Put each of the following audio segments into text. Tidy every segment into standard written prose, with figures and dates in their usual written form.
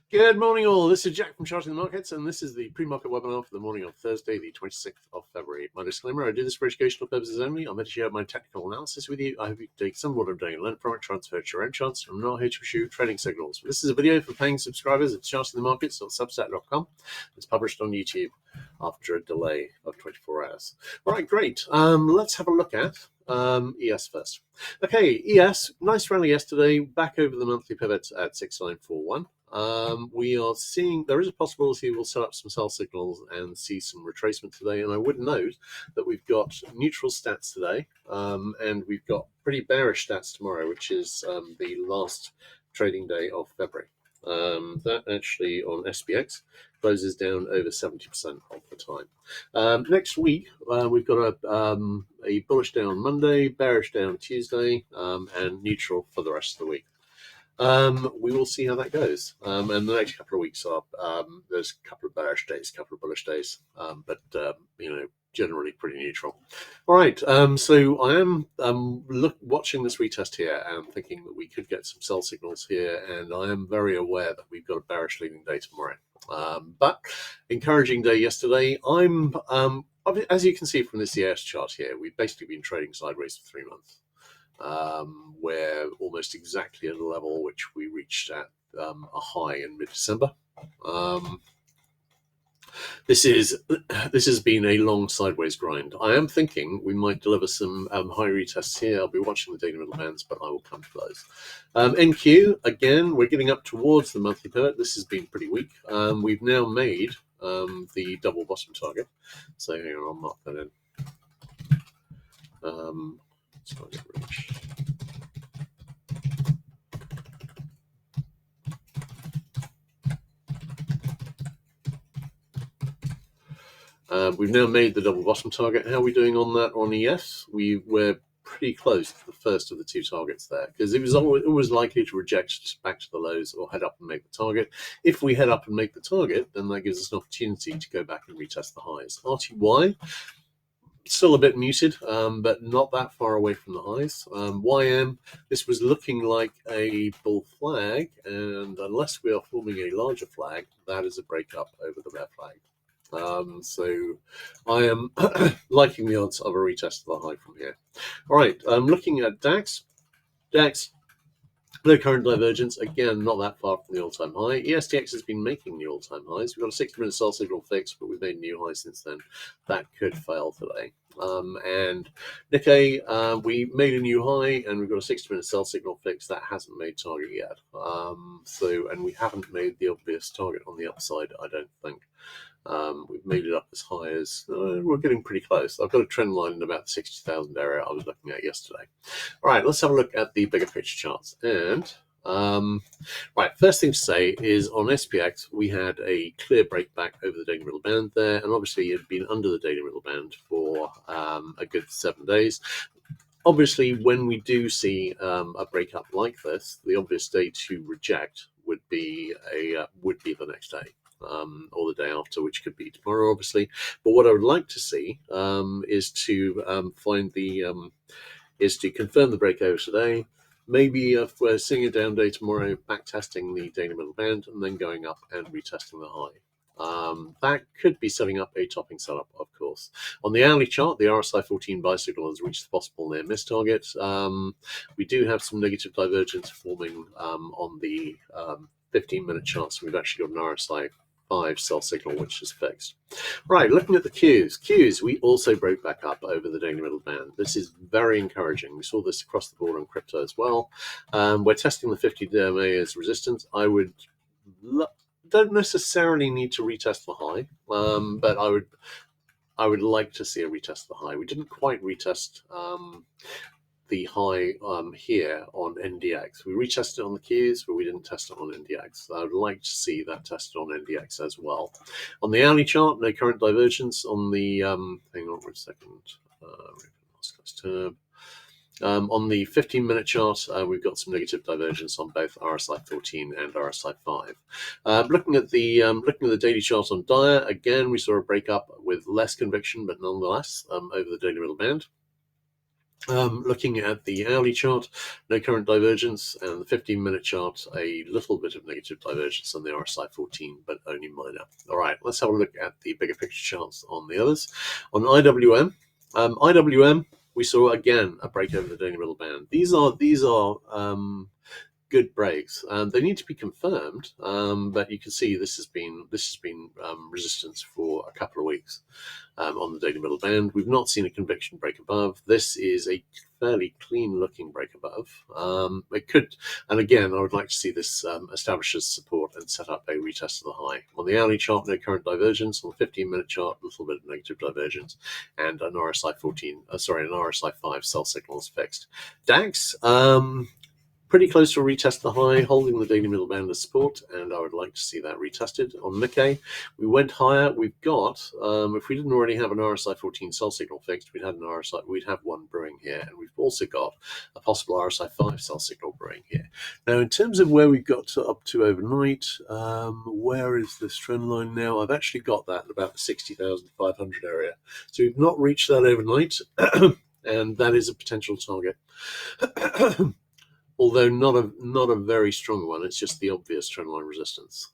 Good morning, all. This is Jack from Charting the Markets, and this is the pre-market webinar for the morning of Thursday, the 26th of February. My disclaimer: I do this for educational purposes only. I'm here to share my technical analysis with you. I hope you can take some of what I'm doing and learn from it, transfer to your own charts. I'm not here to issue trading signals. This is a video for paying subscribers at chartingthemarkets.substack.com. It's published on YouTube after a delay of 24 hours. All right, great. Let's have a look at ES first. Okay, ES, nice rally yesterday, back over the monthly pivot at 6941. We are seeing there is a possibility we'll set up some sell signals and see some retracement today. And I would note that we've got neutral stats today, and we've got pretty bearish stats tomorrow, which is the last trading day of February. That actually on SPX closes down over 70% of the time. Next week, we've got a bullish day on Monday, bearish day on Tuesday, and neutral for the rest of the week. We will see how that goes. And the next couple of weeks are there's a couple of bearish days, a couple of bullish days, but generally pretty neutral. All right, so I am watching this retest here and thinking that we could get some sell signals here, and I am very aware that we've got a bearish leading day tomorrow. But encouraging day yesterday. I'm as you can see from this ES chart here, we've basically been trading sideways for 3 months. We're almost exactly at a level which we reached at a high in mid-December. This has been a long sideways grind. I am thinking we might deliver some high retests here. I'll be watching the daily middle bands, but I will come to those. NQ, again, we're getting up towards the monthly pivot. This has been pretty weak. We've now made the double bottom target. So here, I'll mark that in. We've now made the double bottom target. How are we doing on that on ES? We're pretty close to the first of the two targets there, because it was always likely to reject back to the lows or head up and make the target. If we head up and make the target, then that gives us an opportunity to go back and retest the highs. RTY, still a bit muted, but not that far away from the highs. YM, this was looking like a bull flag, and unless we are forming a larger flag, that is a breakup over the bear flag. So I am liking the odds of a retest of the high from here. All right, looking at DAX. No current divergence, again, not that far from the all-time high. ESTX has been making the all-time highs. We've got a 60-minute sell signal fixed, but we've made a new high since then. That could fail today. And Nikkei, we made a new high, and we've got a 60-minute sell signal fixed. That hasn't made target yet. And we haven't made the obvious target on the upside, I don't think. We've made it up as high as we're getting pretty close. I've got a trend line in about the 60,000 area I was looking at yesterday. All right, let's have a look at the bigger picture charts. And right, first thing to say is on SPX, we had a clear breakback over the daily middle band there, and obviously it had been under the daily middle band for a good 7 days. Obviously, when we do see a breakup like this, the obvious day to reject would be the next day. Or the day after, which could be tomorrow, obviously. But what I would like to see is to confirm the breakout today. Maybe if we're seeing a down day tomorrow, back testing the daily middle band and then going up and retesting the high. That could be setting up a topping setup, of course. On the hourly chart, the RSI 14 buy signal has reached the possible near miss target. We do have some negative divergence forming on the 15-minute chart, so we've actually got an RSI 5 sell signal which is fixed. Right, looking at the Qs, we also broke back up over the daily middle band. This is very encouraging. We saw this across the board on crypto as well. We're testing the 50 DMA as resistance. Don't necessarily need to retest the high, but I would like to see a retest of the high. We didn't quite retest the high here on NDX. We retested on the Qs, but we didn't test it on NDX. I would like to see that tested on NDX as well. On the hourly chart, no current divergence. On the hang on for a second. On the 15-minute chart, we've got some negative divergence on both RSI 14 and RSI 5. Looking at the daily chart on Dia, again we saw a breakup with less conviction, but nonetheless over the daily middle band. Looking at the hourly chart, no current divergence, and the 15-minute chart, a little bit of negative divergence on the RSI 14, but only minor. All right, let's have a look at the bigger picture charts on the others. On IWM, we saw again a break over the daily middle band. These are good breaks. They need to be confirmed, but you can see this has been resistance for a couple of weeks on the daily middle band. We've not seen a conviction break above. This is a fairly clean looking break above. It could, and again, I would like to see this establish as support and set up a retest of the high. On the hourly chart, no current divergence. On the 15-minute chart, a little bit of negative divergence, and an RSI 14, an RSI 5 sell signal is fixed. DAX, pretty close to a retest the high, holding the daily middle band as support, and I would like to see that retested. On Nikkei, we went higher. We've got, if we didn't already have an RSI 14 sell signal fixed, we'd have one brewing here, and we've also got a possible RSI 5 sell signal brewing here. Now, in terms of where we got up to overnight, where is this trend line now? I've actually got that at about the 60,500 area. So we've not reached that overnight, and that is a potential target. Although not a very strong one. It's just the obvious trendline resistance.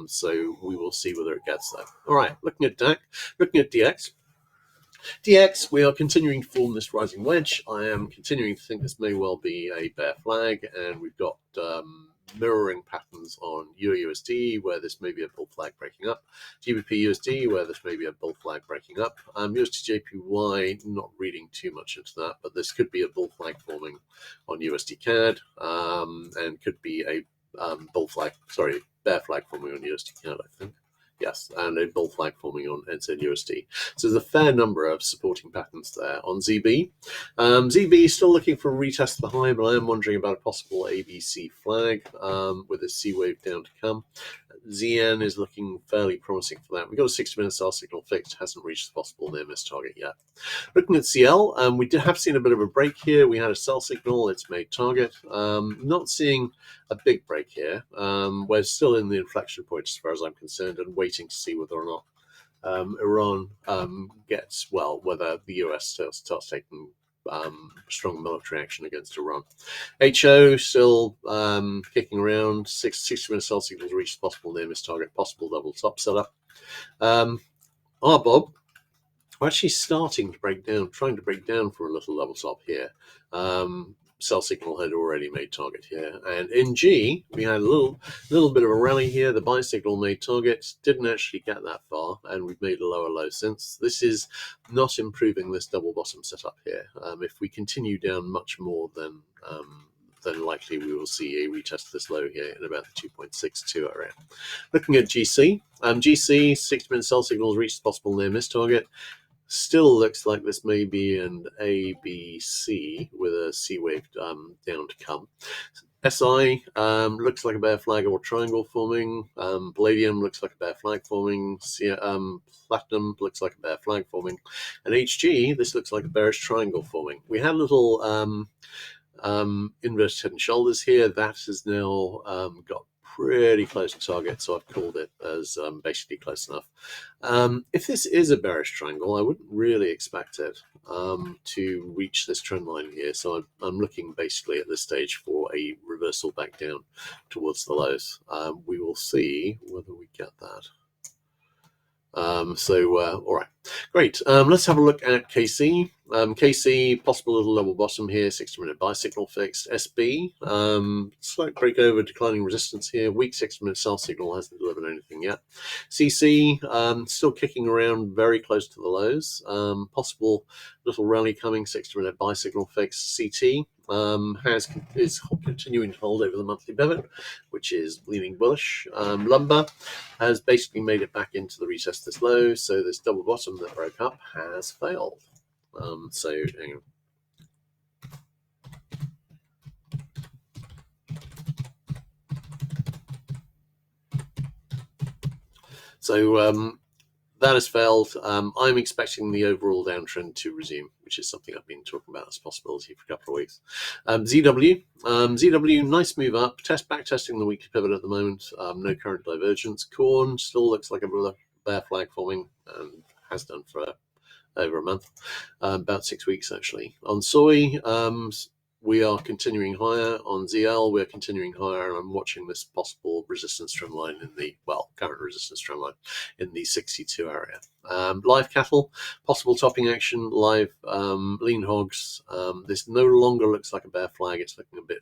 So we will see whether it gets there. All right, looking at DX. DX, we are continuing to form this rising wedge. I am continuing to think this may well be a bear flag, and we've got mirroring patterns on EUR/USD, where this may be a bull flag breaking up. GBP/USD, where this may be a bull flag breaking up. USD/JPY, not reading too much into that, but this could be a bull flag forming on USD CAD, and could be a bear flag forming on USD CAD, I think. Yes, and a bull flag forming on NZUSD. So there's a fair number of supporting patterns there. On ZB, ZB is still looking for a retest of the high, but I am wondering about a possible ABC flag with a C wave down to come. ZN is looking fairly promising for that. We've got a 60-minute sell signal fixed, hasn't reached the possible near miss target yet. Looking at CL, we have seen a bit of a break here. We had a sell signal, it's made target. Not seeing a big break here. We're still in the inflection point as far as I'm concerned, and waiting to see whether or not Iran gets, well, whether the US starts taking strong military action against Iran. HO still kicking around. 60-minute sell signals reached possible near miss target, possible double top setup. RBOB, we're actually starting to break down, trying to break down for a little level top here. Sell signal had already made target here. And in G, we had a little bit of a rally here. The buy signal made targets, didn't actually get that far, and we've made a lower low since. This is not improving this double bottom setup here. If we continue down much more, then likely we will see a retest of this low here in about the 2.62 area. Looking at GC, 60-minute sell signals reached the possible near miss target. Still looks like this may be an ABC with a C wave down to come. SI looks like a bear flag or triangle forming. Palladium looks like a bear flag forming. Platinum looks like a bear flag forming. And HG, this looks like a bearish triangle forming. We had a little inverted head and shoulders here. That has now got pretty close to target, so I've called it as basically close enough. If this is a bearish triangle, I wouldn't really expect it to reach this trend line here, so I'm looking basically at this stage for a reversal back down towards the lows. We will see whether we get that. All right, great. Let's have a look at KC. KC, possible little level bottom here, 60-minute buy signal fixed. SB, slight break over, declining resistance here. Weak 60-minute sell signal, hasn't delivered anything yet. CC, still kicking around very close to the lows. Possible little rally coming, 60-minute buy signal fixed. CT, is continuing to hold over the monthly pivot, which is leaning bullish. Lumber has basically made it back into the retest this low, so this double bottom that broke up has failed. Hang on. So that has failed. I'm expecting the overall downtrend to resume, which is something I've been talking about as a possibility for a couple of weeks. ZW, nice move up. Back testing the weekly pivot at the moment. No current divergence. Corn still looks like a bear flag forming, and has done for over a month, about 6 weeks actually. On soy, we are continuing higher. On ZL, we're continuing higher, and I'm watching this possible resistance trend line in the, current resistance trend line in the 62 area. Live cattle, possible topping action. Live lean hogs, this no longer looks like a bear flag. It's looking a bit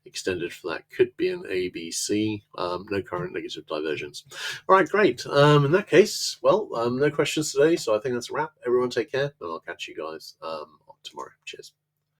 extended for that. Could be an ABC. No current negative divergence. All right, great. In that case, no questions today, so I think that's a wrap. Everyone take care, and I'll catch you guys tomorrow. Cheers.